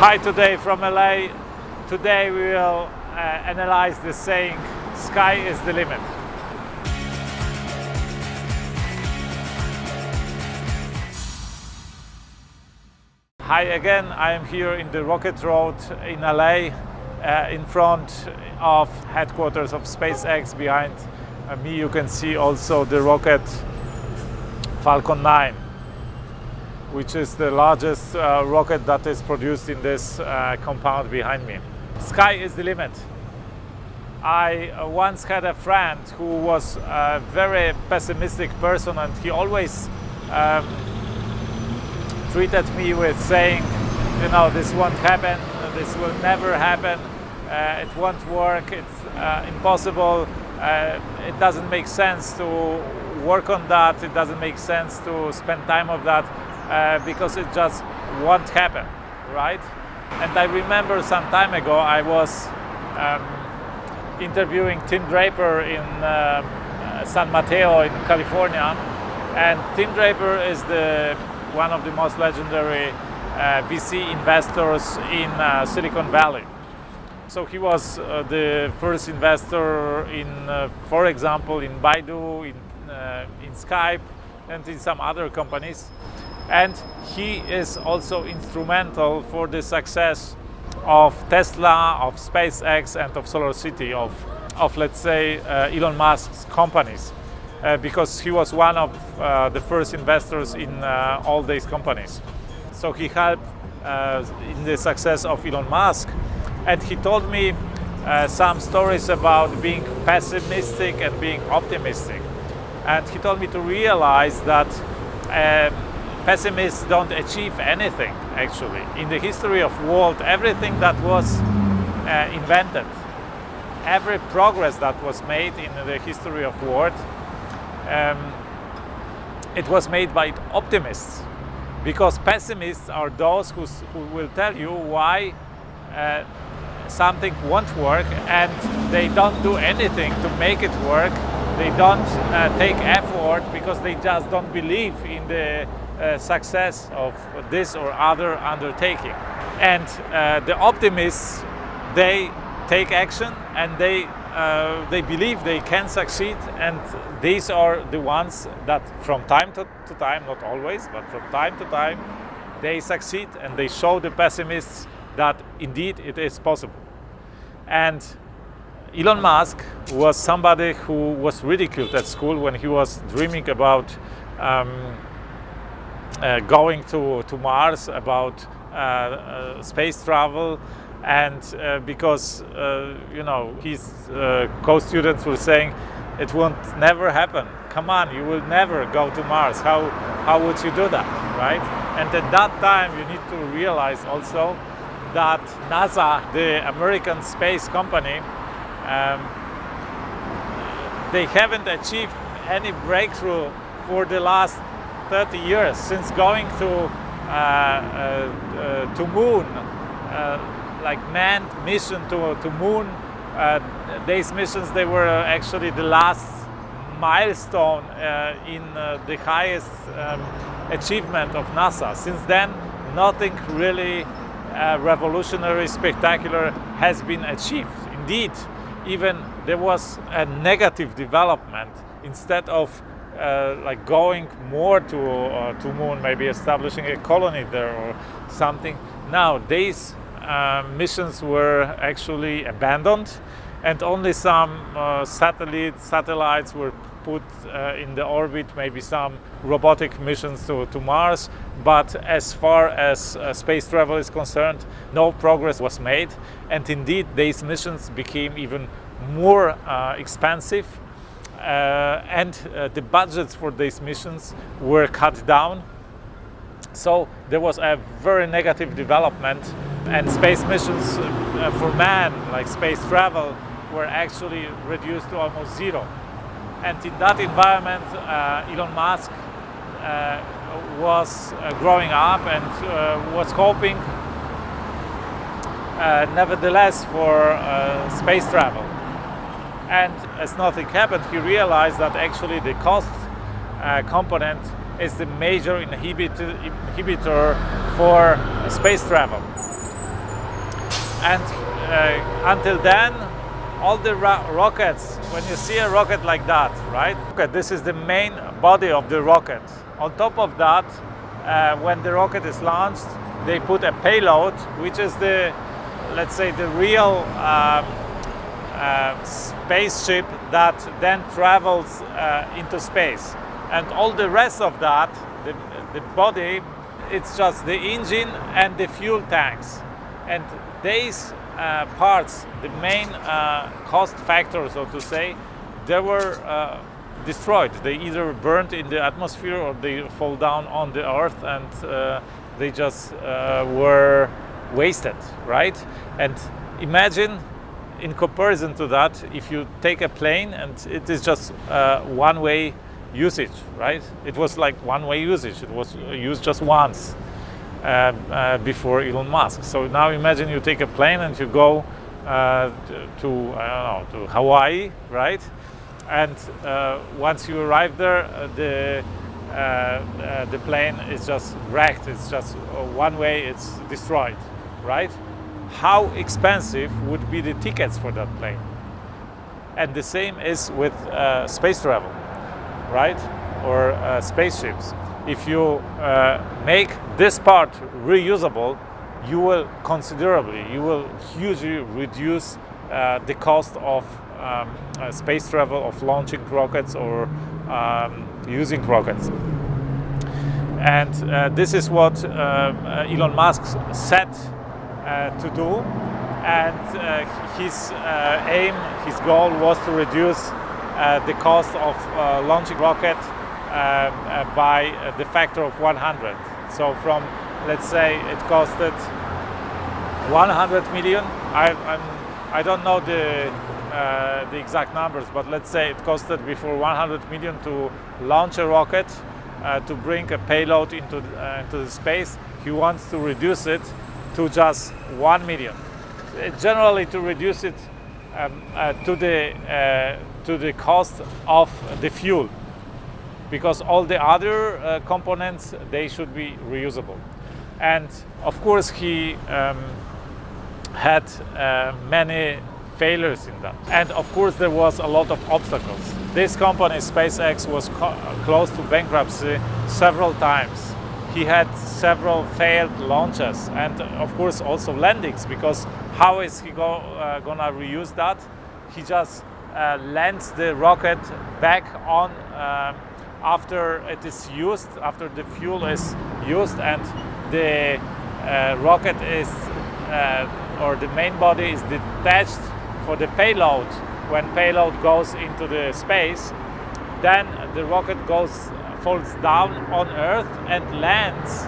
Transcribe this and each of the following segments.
Hi, today from LA. Today we will analyze the saying, sky is the limit. Hi again, I am here in the Rocket Road in LA, in front of headquarters of SpaceX. Behind me you can see also the rocket Falcon 9, which is the largest rocket that is produced in this compound behind me. Sky is the limit. I once had a friend who was a very pessimistic person, and he always treated me with saying, you know, this won't happen, this will never happen, it won't work, it's impossible, it doesn't make sense to work on that, it doesn't make sense to spend time on that, because it just won't happen, right? And I remember some time ago I was interviewing Tim Draper in San Mateo in California, and Tim Draper is one of the most legendary VC investors in Silicon Valley. So he was the first investor in, for example, in Baidu, in Skype, and in some other companies. And he is also instrumental for the success of Tesla, of SpaceX, and of SolarCity, of let's say Elon Musk's companies, because he was one of the first investors in all these companies. So he helped in the success of Elon Musk, and he told me some stories about being pessimistic and being optimistic. And he told me to realize that pessimists don't achieve anything, actually. In the history of the world, everything that was invented, every progress that was made in the history of the world, it was made by optimists. Because pessimists are those who will tell you why something won't work, and they don't do anything to make it work. They don't take effort because they just don't believe in the success of this or other undertaking. And the optimists, they take action, and they believe they can succeed, and these are the ones that from time to time, not always, but from time to time, they succeed, and they show the pessimists that indeed it is possible. And Elon Musk was somebody who was ridiculed at school when he was dreaming about going to Mars, about space travel, and because you know, his co-students were saying it won't never happen. Come on, you will never go to Mars. How would you do that, right? And at that time, you need to realize also that NASA, the American space company, they haven't achieved any breakthrough for the last 30 years since going to Moon, like manned mission to Moon. These missions, they were actually the last milestone in the highest achievement of NASA. Since then, nothing really revolutionary, spectacular has been achieved. Indeed, even there was a negative development. Instead of like going more to Moon, maybe establishing a colony there or something. Now these missions were actually abandoned, and only some satellites were put in the orbit, maybe some robotic missions to Mars. But as far as space travel is concerned, no progress was made, and indeed these missions became even more expensive, and the budgets for these missions were cut down. So there was a very negative development, and space missions for man, like space travel, were actually reduced to almost zero. And in that environment, Elon Musk was growing up and was hoping, nevertheless, for space travel. And as nothing happened, he realized that actually the cost component is the major inhibitor for space travel. And until then, all the rockets, when you see a rocket like that, right? Okay, this is the main body of the rocket. On top of that, when the rocket is launched, they put a payload, which is the, let's say, the real spaceship that then travels into space. And all the rest of that, the body, it's just the engine and the fuel tanks. And these parts, the main cost factor, so to say, they were destroyed. They either burned in the atmosphere or they fall down on the earth, and they just were wasted, right? And imagine, in comparison to that, if you take a plane and it is just one-way usage, right? It was like one-way usage. It was used just once before Elon Musk. So now imagine you take a plane and you go to, I don't know, to Hawaii, right? And once you arrive there, the plane is just wrecked. It's just one way. It's destroyed, right? How expensive would be the tickets for that plane? And the same is with space travel, right? Or spaceships. If you make this part reusable, you will considerably, you will hugely reduce the cost of space travel, of launching rockets or using rockets. And this is what Elon Musk set to do, and his aim, his goal was to reduce the cost of launching rocket by the factor of 100. So from, let's say, it costed 100 million. I don't know the exact numbers, but let's say it costed before 100 million to launch a rocket, to bring a payload into the space. He wants to reduce it to just 1 million. Generally, to reduce it to the cost of the fuel, because all the other components, they should be reusable. And of course, he had many failures in that. And of course, there was a lot of obstacles. This company, SpaceX, was close to bankruptcy several times. He had several failed launches and of course also landings, because how is he gonna reuse that? He just lands the rocket back on after it is used, after the fuel is used, and the rocket is, or the main body is detached for the payload. When payload goes into the space, then the rocket falls down on Earth and lands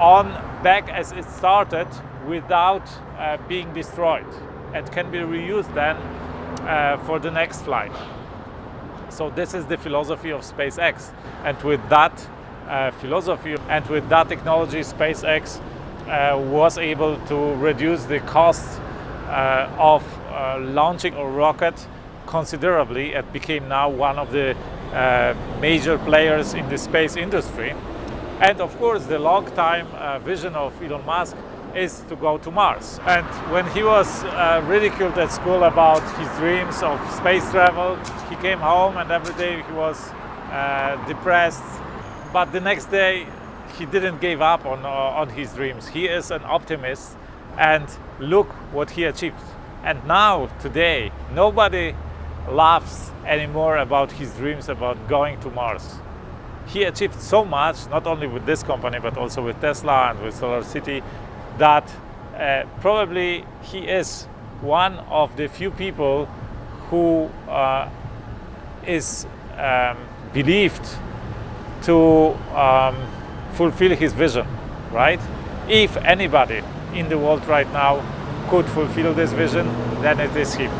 on back as it started without being destroyed, and can be reused then for the next flight. So this is the philosophy of SpaceX, and with that philosophy and with that technology, SpaceX was able to reduce the cost of launching a rocket considerably. It became now one of the major players in the space industry. And of course, the long-time vision of Elon Musk is to go to Mars. And when he was ridiculed at school about his dreams of space travel, he came home and every day he was depressed. But the next day, he didn't give up on his dreams. He is an optimist, and look what he achieved. And now, today, nobody laughs anymore about his dreams about going to Mars. He achieved so much, not only with this company, but also with Tesla and with SolarCity, that probably he is one of the few people who is believed to fulfill his vision, right? If anybody in the world right now could fulfill this vision, then it is him.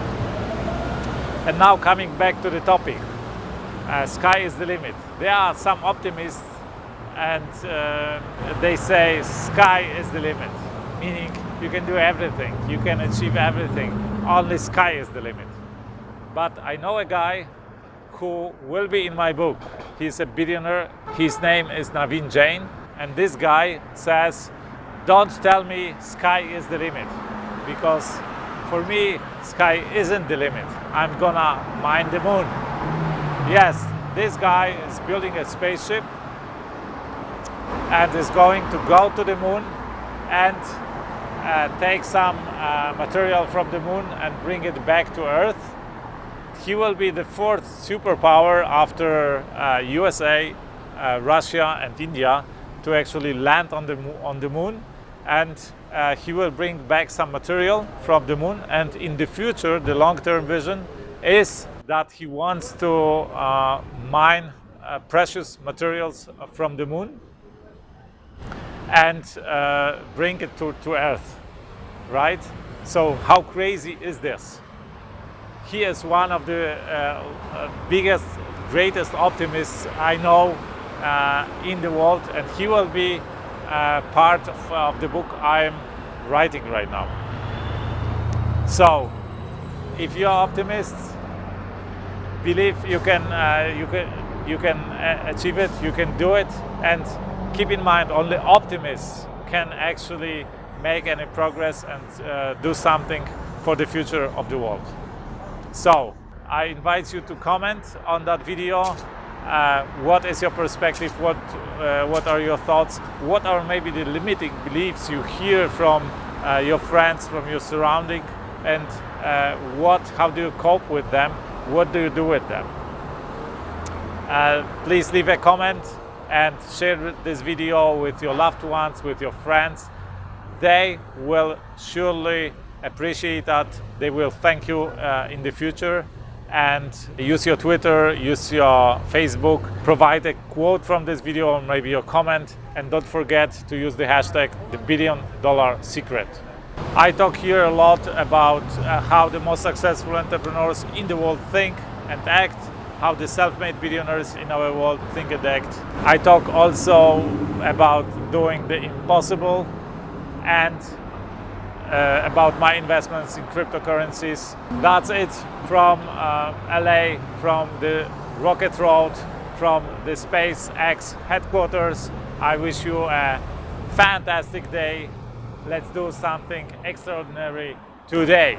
And now coming back to the topic, sky is the limit. There are some optimists and they say sky is the limit, meaning you can do everything, you can achieve everything, only sky is the limit. But I know a guy who will be in my book. He's a billionaire, his name is Naveen Jain, and this guy says, don't tell me sky is the limit. because for me, sky isn't the limit. I'm gonna mine the moon. Yes, this guy is building a spaceship and is going to go to the moon and take some material from the moon and bring it back to Earth. He will be the fourth superpower after USA, Russia and India to actually land on the moon, and he will bring back some material from the moon. And in the future, the long-term vision is that he wants to mine precious materials from the moon and bring it to Earth, right? So how crazy is this? He is one of the biggest, greatest optimists I know in the world, and he will be part of the book I am writing right now. So, if you are optimist, believe you can achieve it, you can do it, and keep in mind only optimists can actually make any progress and do something for the future of the world. So I invite you to comment on that video. What is your perspective? What are your thoughts? What are maybe the limiting beliefs you hear from your friends, from your surrounding, and how do you cope with them? What do you do with them? Please leave a comment and share this video with your loved ones, with your friends. They will surely appreciate that. They will thank you in the future. And use your Twitter, use your Facebook, provide a quote from this video or maybe your comment, and don't forget to use the hashtag the $1 billion secret. I talk here a lot about how the most successful entrepreneurs in the world think and act, how the self-made billionaires in our world think and act. I talk also about doing the impossible and about my investments in cryptocurrencies. That's it from LA, from the Rocket Road, from the SpaceX headquarters. I wish you a fantastic day. Let's do something extraordinary today.